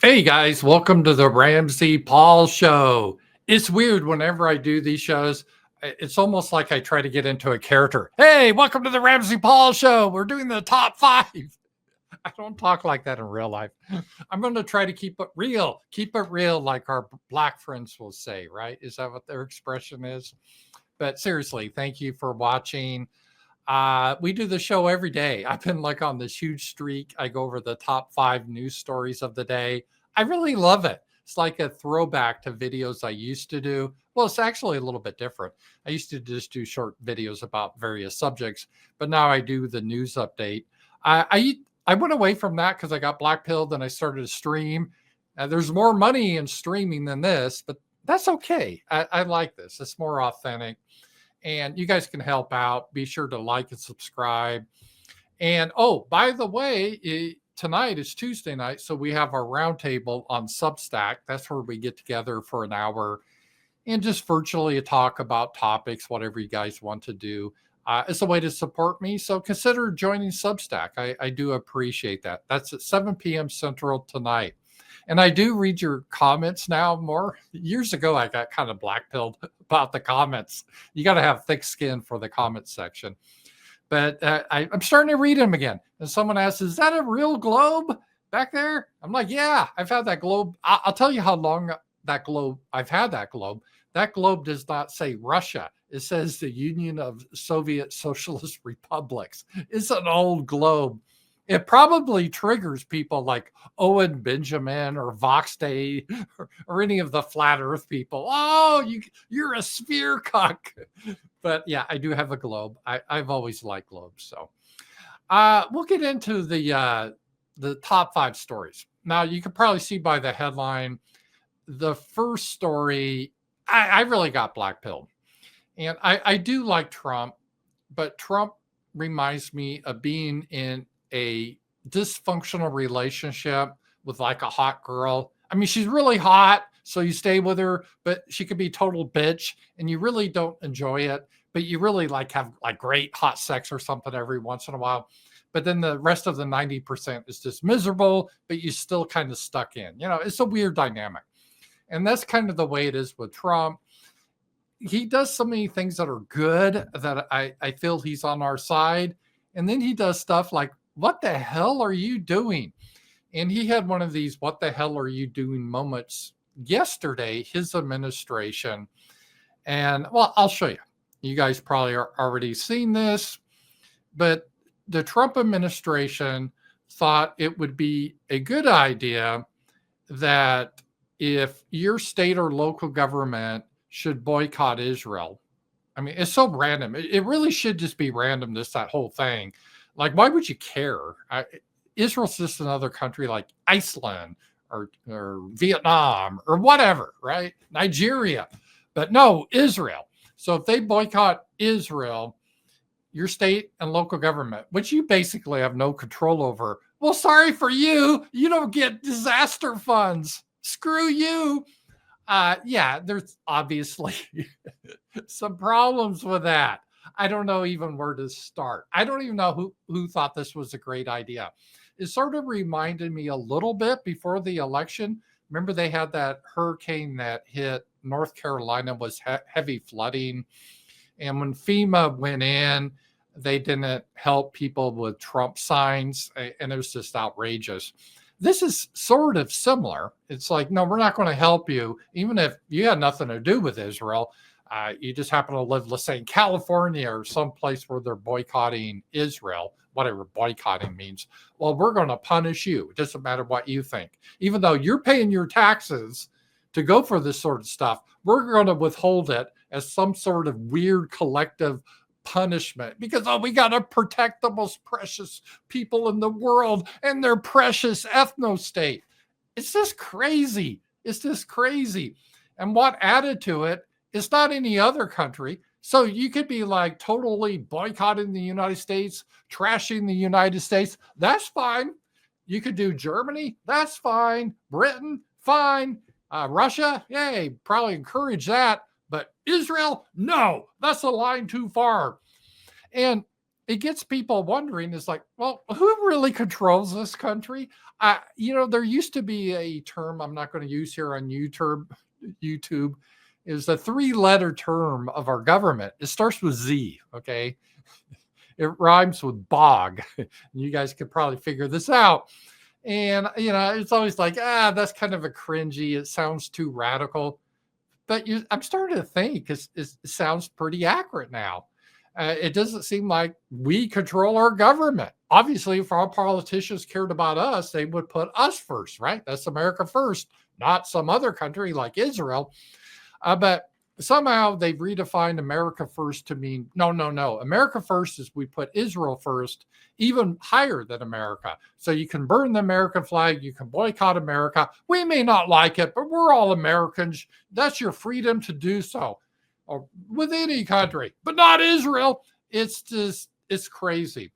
Hey guys, welcome to the Ramsey Paul Show. It's weird whenever I do these shows. It's almost like I try to get into a character. Hey, welcome to the Ramsey Paul Show. We're doing the top five. I don't talk like that in real life. I'm going to try to keep it real, like our black friends will say, right? Is that what their expression is? But seriously, thank you for watching. We do the show every day. I've been like on this huge streak. I go over the top five news stories of the day. I really love it. It's like a throwback to videos I used to do. Well, it's actually a little bit different. I used to just do short videos about various subjects, but now I do the news update. I went away from that because I got blackpilled and I started to stream. There's more money in streaming than this, but that's okay. I like this. It's more authentic. And you guys can help out. Be sure to like and subscribe. And oh, by the way, tonight is Tuesday night, so we have our roundtable on Substack. That's where we get together for an hour and just virtually talk about topics, whatever you guys want to do. It's a way to support me, so consider joining Substack. I do appreciate that. That's at 7 p.m. Central tonight. And I do read your comments now more. Years ago, I got kind of blackpilled about the comments. You got to have thick skin for the comment section. But I'm starting to read them again. And someone asks, is that a real globe back there? I'm like, yeah, I've had that globe. I'll tell you how long I've had that globe. That globe does not say Russia. It says the Union of Soviet Socialist Republics. It's an old globe. It probably triggers people like Owen Benjamin or Vox Day or any of the flat earth people. Oh, you're a sphere cuck. But yeah, I do have a globe. I've always liked globes. So we'll get into the top five stories. Now, you can probably see by the headline, the first story, I really got blackpilled. And I do like Trump, but Trump reminds me of being in a dysfunctional relationship with like a hot girl. I mean, she's really hot, so you stay with her, but she could be total bitch and you really don't enjoy it, but you really like have like great hot sex or something every once in a while. But then the rest of the 90% is just miserable, but you still kind of stuck in. You know, it's a weird dynamic. And that's kind of the way it is with Trump. He does so many things that are good that I feel he's on our side. And then he does stuff like, what the hell are you doing? And he had one of these, what the hell are you doing moments yesterday, his administration. And well, I'll show you. You guys probably are already seen this, but the Trump administration thought it would be a good idea that if your state or local government should boycott Israel. I mean, it's so random. It really should just be random, that whole thing. Like, why would you care? Israel's just another country like Iceland or Vietnam or whatever, right? Nigeria. But no, Israel. So if they boycott Israel, your state and local government, which you basically have no control over, well, sorry for you. You don't get disaster funds. Screw you. Yeah, there's obviously some problems with that. I don't know even where to start. I don't even know who thought this was a great idea. It sort of reminded me a little bit before the election. Remember they had that hurricane that hit North Carolina, was heavy flooding. And when FEMA went in, they didn't help people with Trump signs. And it was just outrageous. This is sort of similar. It's like, no, we're not going to help you, even if you had nothing to do with Israel. You just happen to live, let's say, in California or someplace where they're boycotting Israel, whatever boycotting means. Well, we're going to punish you. It doesn't matter what you think. Even though you're paying your taxes to go for this sort of stuff, we're going to withhold it as some sort of weird collective punishment because, oh, we got to protect the most precious people in the world and their precious ethno-state. It's just crazy. It's just crazy. And what added to it, it's not any other country. So you could be like totally boycotting the United States, trashing the United States. That's fine. You could do Germany. That's fine. Britain, fine. Russia, yay, probably encourage that. But Israel, no, that's a line too far. And it gets people wondering, is like, well, who really controls this country? There used to be a term I'm not going to use here on YouTube is a 3-letter term of our government. It starts with Z, okay? It rhymes with bog. You guys could probably figure this out. And, it's always like, that's kind of a cringy. It sounds too radical. But I'm starting to think it sounds pretty accurate now. It doesn't seem like we control our government. Obviously, if our politicians cared about us, they would put us first, right? That's America first, not some other country like Israel. But somehow they've redefined America first to mean, no. America first is we put Israel first, even higher than America. So you can burn the American flag, you can boycott America. We may not like it, but we're all Americans. That's your freedom to do so. Or with any country, but not Israel. It's crazy.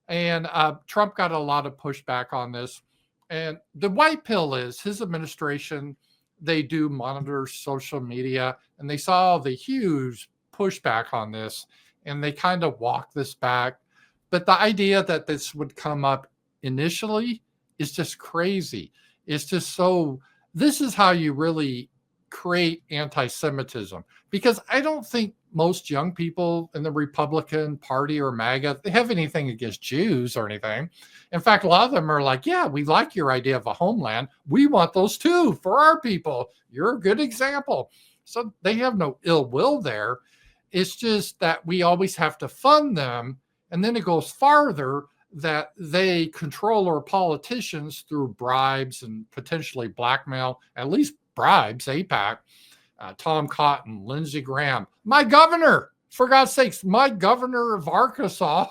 And Trump got a lot of pushback on this. And the white pill is his administration, they do monitor social media, and they saw the huge pushback on this, and they kind of walked this back. But the idea that this would come up initially is just crazy. It's just this is how you really create anti-Semitism, because I don't think most young people in the Republican Party or MAGA, they have anything against Jews or anything. In fact, a lot of them are like, yeah, we like your idea of a homeland. We want those too for our people. You're a good example. So they have no ill will there. It's just that we always have to fund them. And then it goes farther that they control our politicians through bribes and potentially blackmail, at least bribes, AIPAC, Tom Cotton, Lindsey Graham. My governor, for God's sakes, my governor of Arkansas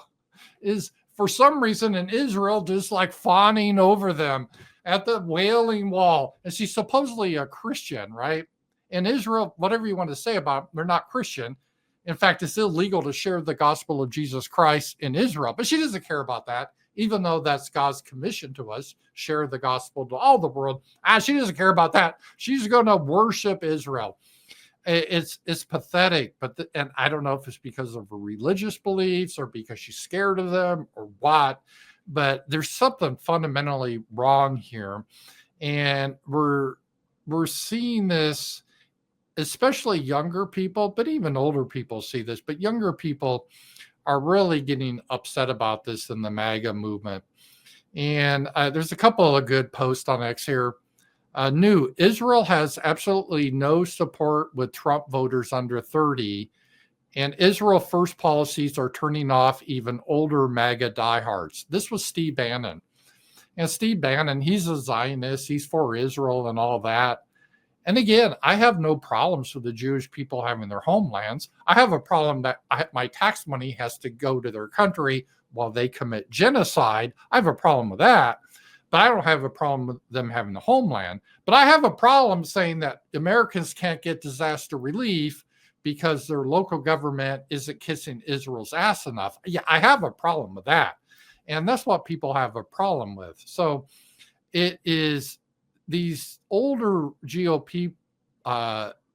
is for some reason in Israel just like fawning over them at the Wailing Wall. And she's supposedly a Christian, right? In Israel, whatever you want to say about them, they're not Christian. In fact, it's illegal to share the gospel of Jesus Christ in Israel. But she doesn't care about that, even though that's God's commission to us, share the gospel to all the world. She doesn't care about that. She's going to worship Israel. It's pathetic, and I don't know if it's because of her religious beliefs or because she's scared of them or what, but there's something fundamentally wrong here. And we're seeing this, especially younger people, but even older people see this, but younger people are really getting upset about this in the MAGA movement. And there's a couple of good posts on X here. New, Israel has absolutely no support with Trump voters under 30, and Israel first policies are turning off even older MAGA diehards. This was Steve Bannon. And Steve Bannon, he's a Zionist, he's for Israel and all that. And again, I have no problems with the Jewish people having their homelands. I have a problem that my tax money has to go to their country while they commit genocide. I have a problem with that, but I don't have a problem with them having the homeland. But I have a problem saying that Americans can't get disaster relief because their local government isn't kissing Israel's ass enough. Yeah, I have a problem with that. And that's what people have a problem with. So it is these older GOP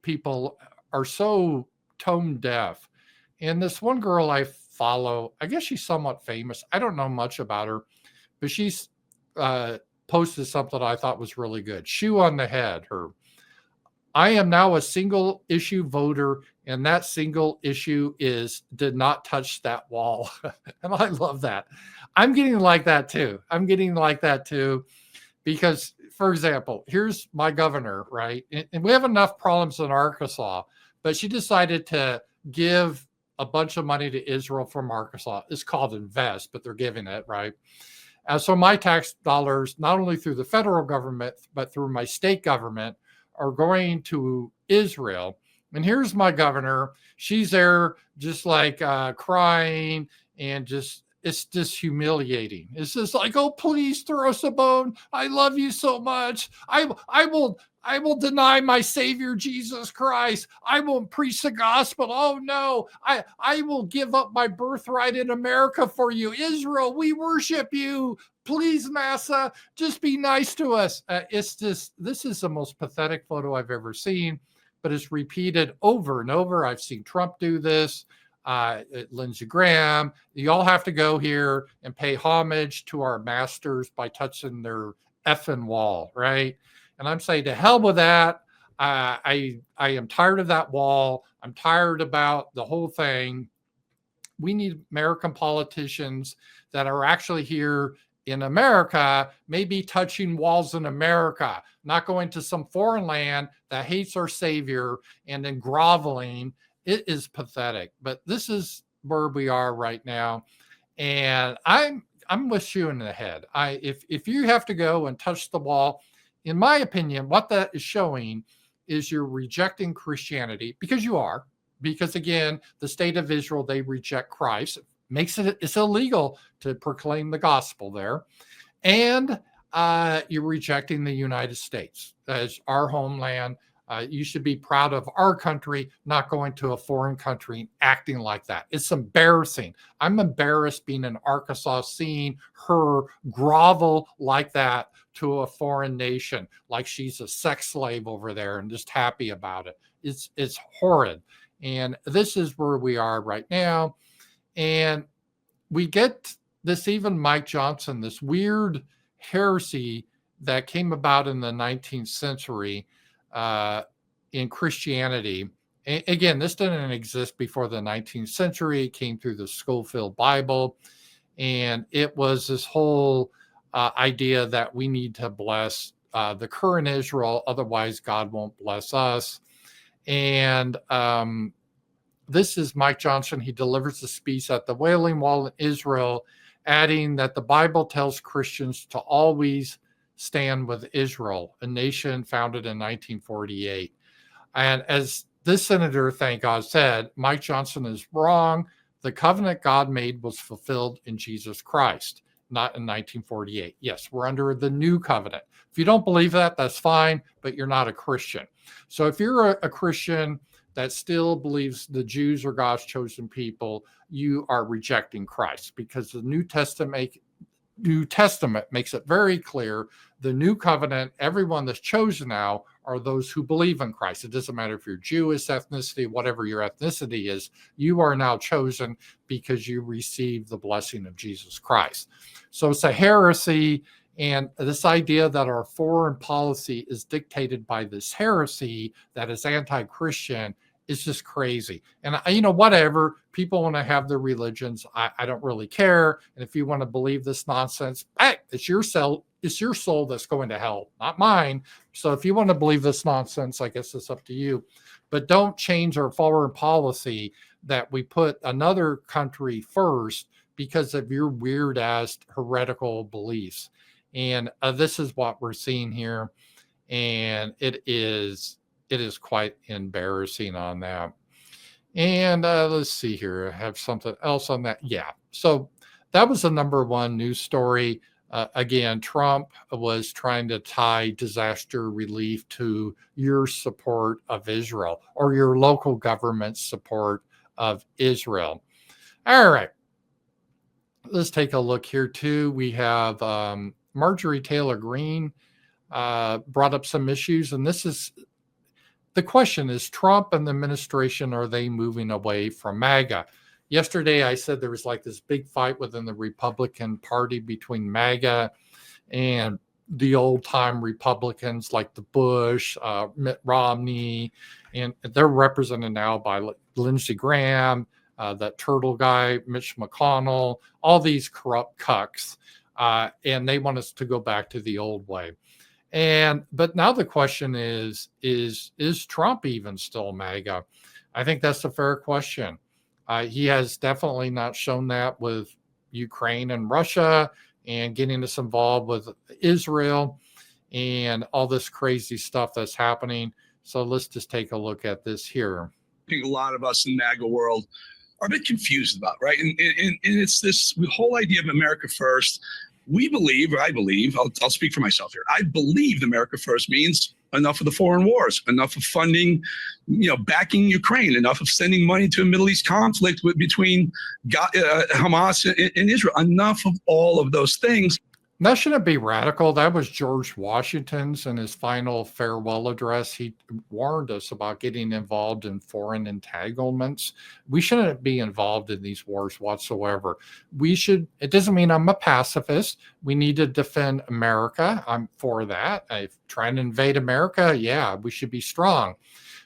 people are so tone deaf. And this one girl I follow, I guess she's somewhat famous. I don't know much about her, but she's posted something I thought was really good. Shoe on the head. I am now a single issue voter, and that single issue is did not touch that wall. And I love that. I'm getting like that too. Because, for example, here's my governor, right? And we have enough problems in Arkansas, but she decided to give a bunch of money to Israel from Arkansas. It's called invest, but they're giving it, right? So my tax dollars, not only through the federal government, but through my state government, are going to Israel. And here's my governor. She's there just like crying and it's just humiliating. It's just like, oh, please throw us a bone. I love you so much. I will deny my Savior, Jesus Christ. I won't preach the gospel. Oh, no. I will give up my birthright in America for you. Israel, we worship you. Please, Massa, just be nice to us. This is the most pathetic photo I've ever seen, but it's repeated over and over. I've seen Trump do this. Lindsey Graham, you all have to go here and pay homage to our masters by touching their effing wall, right? And I'm saying to hell with that. I am tired of that wall. I'm tired about the whole thing. We need American politicians that are actually here in America, maybe touching walls in America, not going to some foreign land that hates our savior and then groveling. It is pathetic, but this is where we are right now. And I'm with you in the head. If you have to go and touch the wall, in my opinion, what that is showing is you're rejecting Christianity, because you are. Because again, the state of Israel, they reject Christ. It's illegal to proclaim the gospel there. And you're rejecting the United States as our homeland. You should be proud of our country, not going to a foreign country and acting like that. It's embarrassing. I'm embarrassed being in Arkansas, seeing her grovel like that to a foreign nation, like she's a sex slave over there and just happy about it. It's horrid. And this is where we are right now. And we get this, even Mike Johnson, this weird heresy that came about in the 19th century in Christianity. Again, this didn't exist before the 19th century. It came through the Schofield Bible. And it was this whole idea that we need to bless the current Israel, otherwise God won't bless us. And this is Mike Johnson. He delivers a speech at the Wailing Wall in Israel, adding that the Bible tells Christians to always stand with Israel, a nation founded in 1948. And as this senator, thank God, said, Mike Johnson is wrong. The covenant God made was fulfilled in Jesus Christ, not in 1948. Yes, we're under the new covenant. If you don't believe that, that's fine, but you're not a Christian. So if you're a Christian that still believes the Jews are God's chosen people, you are rejecting Christ, because the New Testament makes it very clear the new covenant, everyone that's chosen now are those who believe in Christ. It doesn't matter if you're Jewish ethnicity, whatever your ethnicity is, you are now chosen because you receive the blessing of Jesus Christ. So it's a heresy. And this idea that our foreign policy is dictated by this heresy that is anti-Christian is just crazy. And, whatever, people want to have their religions. I don't really care. And if you want to believe this nonsense, hey, it's your soul that's going to hell, not mine. So if you want to believe this nonsense, I guess it's up to you. But don't change our foreign policy that we put another country first because of your weird-ass heretical beliefs. And this is what we're seeing here. And it is quite embarrassing on that. And let's see here. I have something else on that. Yeah. So that was the number one news story. Again, Trump was trying to tie disaster relief to your support of Israel or your local government support of Israel. All right. Let's take a look here too. We have Marjorie Taylor Greene brought up some issues, and this is the question: is Trump and the administration, are they moving away from MAGA? Yesterday, I said there was like this big fight within the Republican Party between MAGA and the old-time Republicans like the Bush, Mitt Romney, and they're represented now by Lindsey Graham, that turtle guy, Mitch McConnell, all these corrupt cucks, and they want us to go back to the old way. But now the question is Trump even still MAGA? I think that's a fair question. He has definitely not shown that with Ukraine and Russia and getting us involved with Israel and all this crazy stuff that's happening. So let's just take a look at this here. I think a lot of us in MAGA world are a bit confused about, right? And it's this whole idea of America first. We believe, or I believe, I'll speak for myself here. I believe America first means enough of the foreign wars, enough of funding, backing Ukraine, enough of sending money to a Middle East conflict between Hamas and Israel, enough of all of those things. That shouldn't be radical. That was George Washington's in his final farewell address. He warned us about getting involved in foreign entanglements. We shouldn't be involved in these wars whatsoever. It doesn't mean I'm a pacifist. We need to defend America. I'm for that. If trying to invade America, yeah, we should be strong.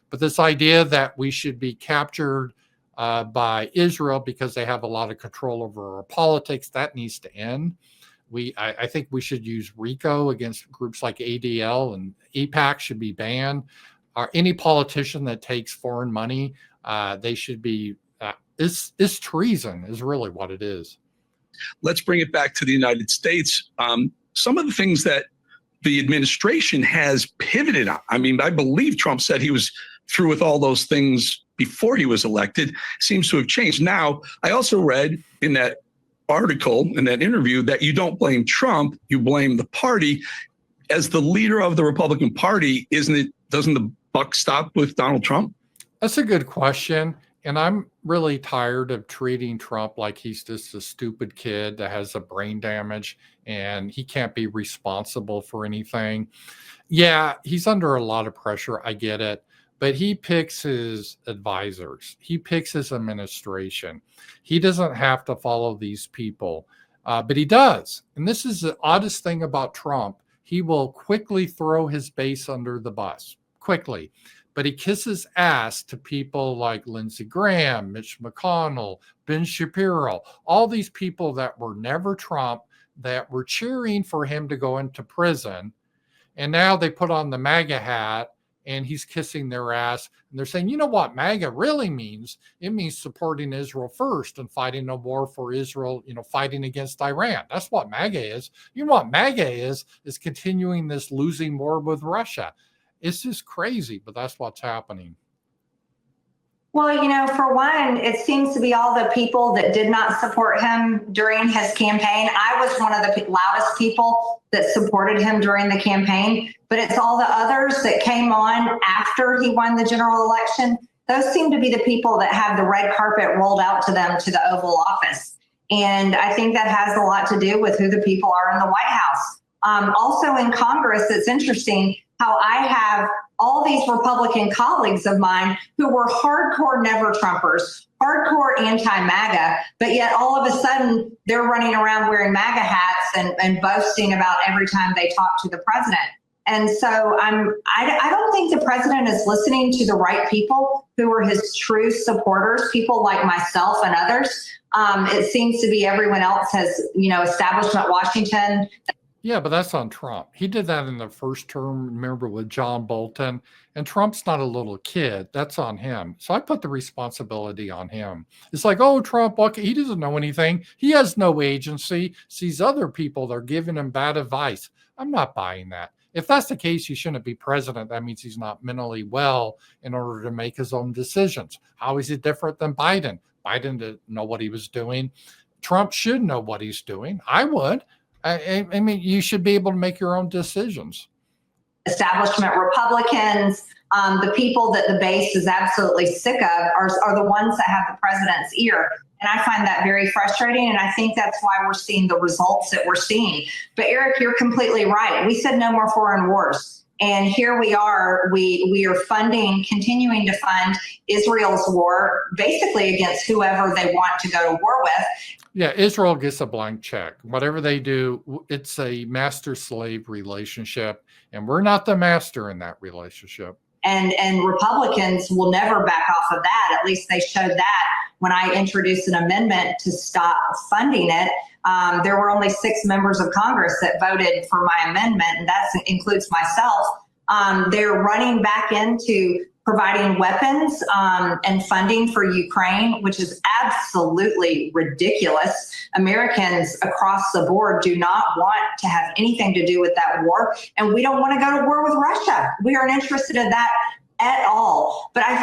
But this idea that we should be captured by Israel because they have a lot of control over our politics, that needs to end. I think we should use RICO against groups like ADL, and EPAC should be banned. Any politician that takes foreign money, they should be, it's treason is really what it is. Let's bring it back to the United States. Some of the things that the administration has pivoted on. I mean, I believe Trump said he was through with all those things before he was elected, seems to have changed. Now, I also read in that article, in that interview, that you don't blame Trump, you blame the party. As the leader of the Republican Party, doesn't the buck stop with Donald Trump? That's a good question. And I'm really tired of treating Trump like he's just a stupid kid that has a brain damage and he can't be responsible for anything. Yeah, he's under a lot of pressure. I get it. But he picks his advisors. He picks his administration. He doesn't have to follow these people, but he does. And this is the oddest thing about Trump. He will quickly throw his base under the bus, quickly. But he kisses ass to people like Lindsey Graham, Mitch McConnell, Ben Shapiro, all these people that were never Trump, that were cheering for him to go into prison. And now they put on the MAGA hat and he's kissing their ass. And they're saying, you know what MAGA really means? It means supporting Israel first and fighting a war for Israel, fighting against Iran. That's what MAGA is. You know what MAGA is continuing this losing war with Russia. It's just crazy, but that's what's happening. Well, for one, it seems to be all the people that did not support him during his campaign. I was one of the loudest people that supported him during the campaign, but it's all the others that came on after he won the general election. Those seem to be the people that have the red carpet rolled out to them to the Oval Office. And I think that has a lot to do with who the people are in the White House. Also in Congress, it's interesting how I have all these Republican colleagues of mine who were hardcore never Trumpers, hardcore anti-MAGA, but yet all of a sudden they're running around wearing MAGA hats and boasting about every time they talk to the president. And so I don't think the president is listening to the right people who are his true supporters, people like myself and others. It seems to be everyone else has, establishment Washington. Yeah, but that's on Trump. He did that in the first term, remember, with John Bolton. And Trump's not a little kid. That's on him. So I put the responsibility on him. It's like, oh, Trump, okay, he doesn't know anything. He has no agency. It's these other people that are giving him bad advice. I'm not buying that. If that's the case, he shouldn't be president. That means he's not mentally well in order to make his own decisions. How is he different than Biden? Biden didn't know what he was doing. Trump should know what he's doing. I would. I mean, you should be able to make your own decisions. Establishment Republicans, the people that the base is absolutely sick of are the ones that have the president's ear. And I find that very frustrating. And I think that's why we're seeing the results that we're seeing. But Eric, you're completely right. We said no more foreign wars. And here we are, we are continuing to fund Israel's war, basically against whoever they want to go to war with. Yeah, Israel gets a blank check. Whatever they do, it's a master-slave relationship, and we're not the master in that relationship. And Republicans will never back off of that. At least they showed that when I introduced an amendment to stop funding it. There were only 6 members of Congress that voted for my amendment, and that includes myself. They're running back into providing weapons and funding for Ukraine, which is absolutely ridiculous. Americans across the board do not want to have anything to do with that war, and we don't want to go to war with Russia. We aren't interested in that at all. But I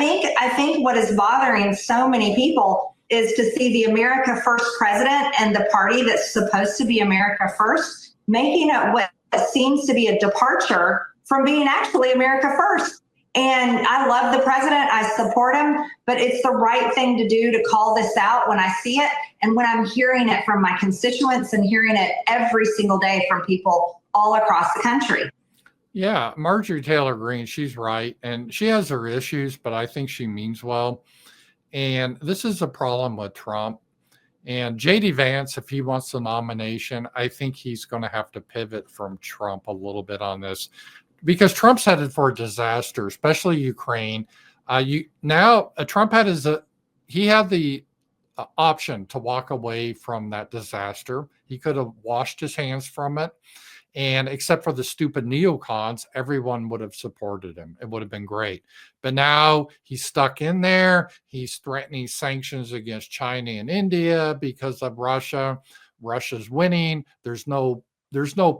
think what is bothering so many people is to see the America First president and the party that's supposed to be America First making it what seems to be a departure from being actually America First. And I love the president. I support him, but it's the right thing to do to call this out when I see it. And when I'm hearing it from my constituents and hearing it every single day from people all across the country. Yeah, Marjorie Taylor Greene, she's right. And she has her issues, but I think she means well. And this is a problem with Trump. And JD Vance, if he wants the nomination, I think he's going to have to pivot from Trump a little bit on this, because Trump's headed for a disaster, especially Ukraine. Trump had he had the option to walk away from that disaster. He could have washed his hands from it. And except for the stupid neocons, everyone would have supported him. It would have been great. But now he's stuck in there. He's threatening sanctions against China and India because of Russia. Russia's winning. There's no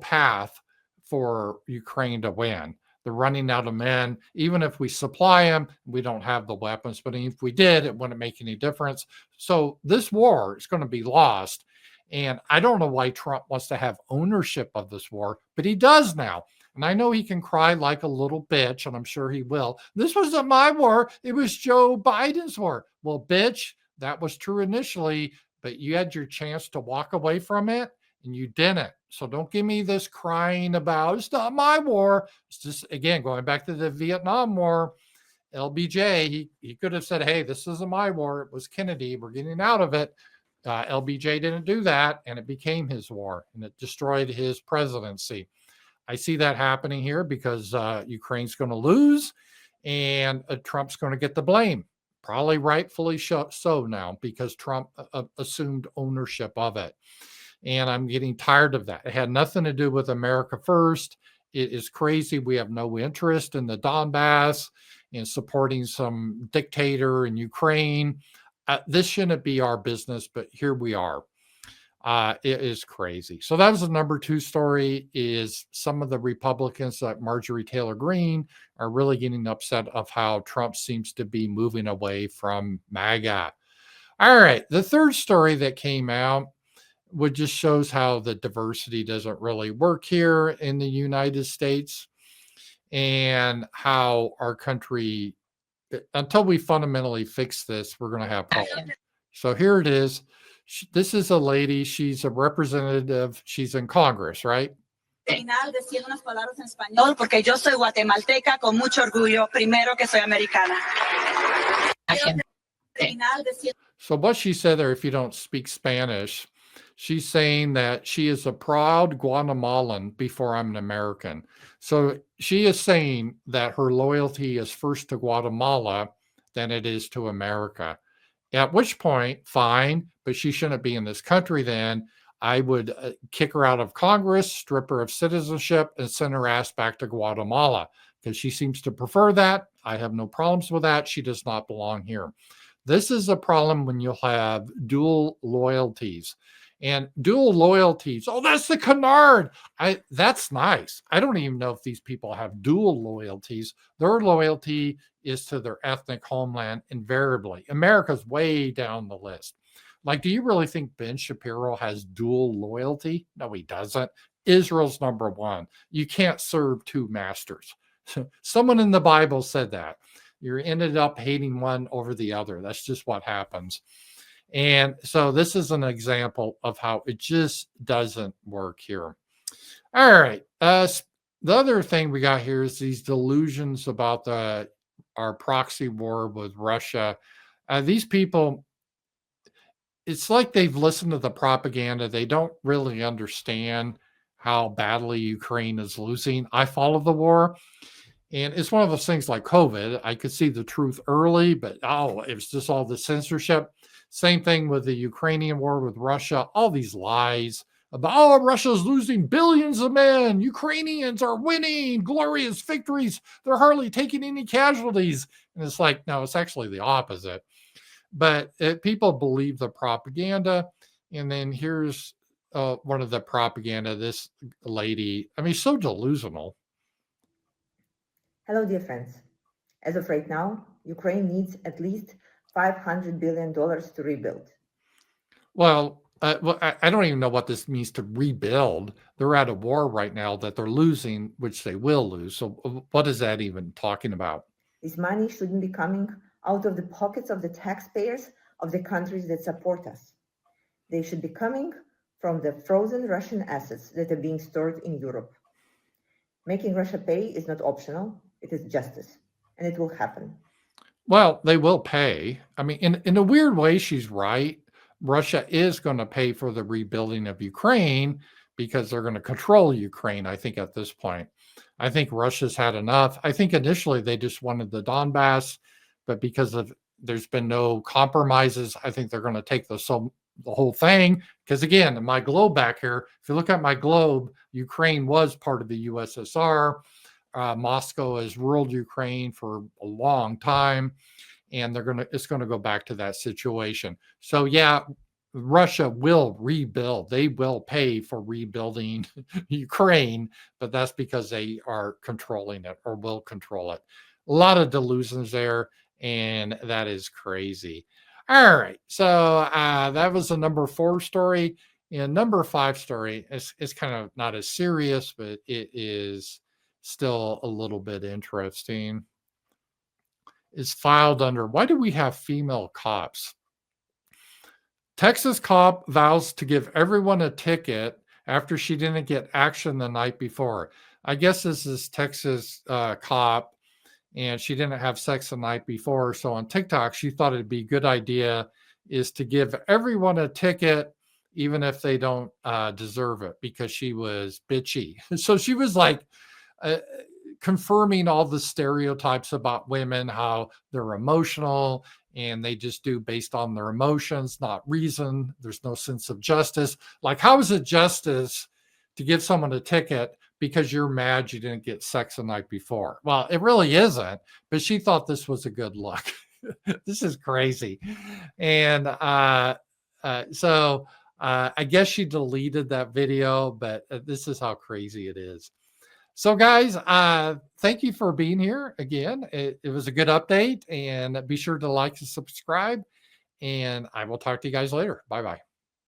path for Ukraine to win. They're running out of men. Even if we supply them, we don't have the weapons. But if we did, it wouldn't make any difference. So this war is going to be lost. And I don't know why Trump wants to have ownership of this war, but he does now. And I know he can cry like a little bitch, and I'm sure he will. This wasn't my war. It was Joe Biden's war. Well, bitch, that was true initially, but you had your chance to walk away from it, and you didn't. So don't give me this crying about, it's not my war. It's just, again, going back to the Vietnam War, LBJ, he could have said, hey, this isn't my war. It was Kennedy. We're getting out of it. LBJ didn't do that, and it became his war, and it destroyed his presidency. I see that happening here because Ukraine's going to lose, and Trump's going to get the blame. Probably rightfully so now, because Trump assumed ownership of it. And I'm getting tired of that. It had nothing to do with America First. It is crazy. We have no interest in the Donbass and supporting some dictator in Ukraine. This shouldn't be our business, but here we are. It is crazy. So that was the number 2 story, is some of the Republicans like Marjorie Taylor Greene are really getting upset of how Trump seems to be moving away from MAGA. All right. The third story that came out just shows how the diversity doesn't really work here in the United States, and how our country, until we fundamentally fix this, we're going to have problems. So here it is. This is a lady. She's a representative. She's in Congress, right? Final decir unas palabras en español porque yo soy guatemalteca con mucho orgullo. Primero que soy americana. So what she said there, if you don't speak Spanish, she's saying that she is a proud Guatemalan before I'm an American. So she is saying that her loyalty is first to Guatemala than it is to America. At which point, fine, but she shouldn't be in this country then. I would kick her out of Congress, strip her of citizenship, and send her ass back to Guatemala, because she seems to prefer that. I have no problems with that. She does not belong here. This is a problem when you'll have dual loyalties. And dual loyalties, oh, that's the canard. That's nice. I don't even know if these people have dual loyalties. Their loyalty is to their ethnic homeland invariably. America's way down the list. Like, do you really think Ben Shapiro has dual loyalty? No, he doesn't. Israel's number 1. You can't serve 2 masters. Someone in the Bible said that. You ended up hating one over the other. That's just what happens. And so this is an example of how it just doesn't work here. All right. The other thing we got here is these delusions about our proxy war with Russia. These people, it's like they've listened to the propaganda. They don't really understand how badly Ukraine is losing. I follow the war. And it's one of those things like COVID. I could see the truth early, but it was just all the censorship. Same thing with the Ukrainian war with Russia. All these lies about, Russia's losing billions of men. Ukrainians are winning glorious victories. They're hardly taking any casualties. And it's like, no, it's actually the opposite. But people believe the propaganda. And then here's one of the propaganda, this lady. I mean, so delusional. Hello, dear friends. As of right now, Ukraine needs at least $500 billion to rebuild. Well, I don't even know what this means to rebuild. They're at a war right now that they're losing, which they will lose. So what is that even talking about? This money shouldn't be coming out of the pockets of the taxpayers of the countries that support us. They should be coming from the frozen Russian assets that are being stored in Europe. Making Russia pay is not optional, it is justice, and it will happen. Well, they will pay. I mean, in a weird way, she's right. Russia is going to pay for the rebuilding of Ukraine because they're going to control Ukraine, I think, at this point. I think Russia's had enough. I think initially they just wanted the Donbass, but because of there's been no compromises, I think they're going to take the whole thing. Because again, in my globe back here, if you look at my globe, Ukraine was part of the USSR. Moscow has ruled Ukraine for a long time, and it's going to go back to that situation. So yeah, Russia will rebuild. They will pay for rebuilding Ukraine, but that's because they are controlling it or will control it. A lot of delusions there, and that is crazy. All right, so that was the number 4 story. And number 5 story is kind of not as serious, but it is still a little bit interesting. It's filed under, why do we have female cops? Texas cop vows to give everyone a ticket after she didn't get action the night before. I guess this is Texas cop, and she didn't have sex the night before. So on TikTok, she thought it'd be a good idea is to give everyone a ticket, even if they don't deserve it, because she was bitchy. So she was like confirming all the stereotypes about women, how they're emotional and they just do based on their emotions, not reason. There's no sense of justice. Like, how is it justice to give someone a ticket because you're mad you didn't get sex the night before? Well, it really isn't, but she thought this was a good look. This is crazy. And so I guess she deleted that video, but this is how crazy it is. So guys, thank you for being here again. It was a good update, and be sure to like and subscribe, and I will talk to you guys later. Bye-bye.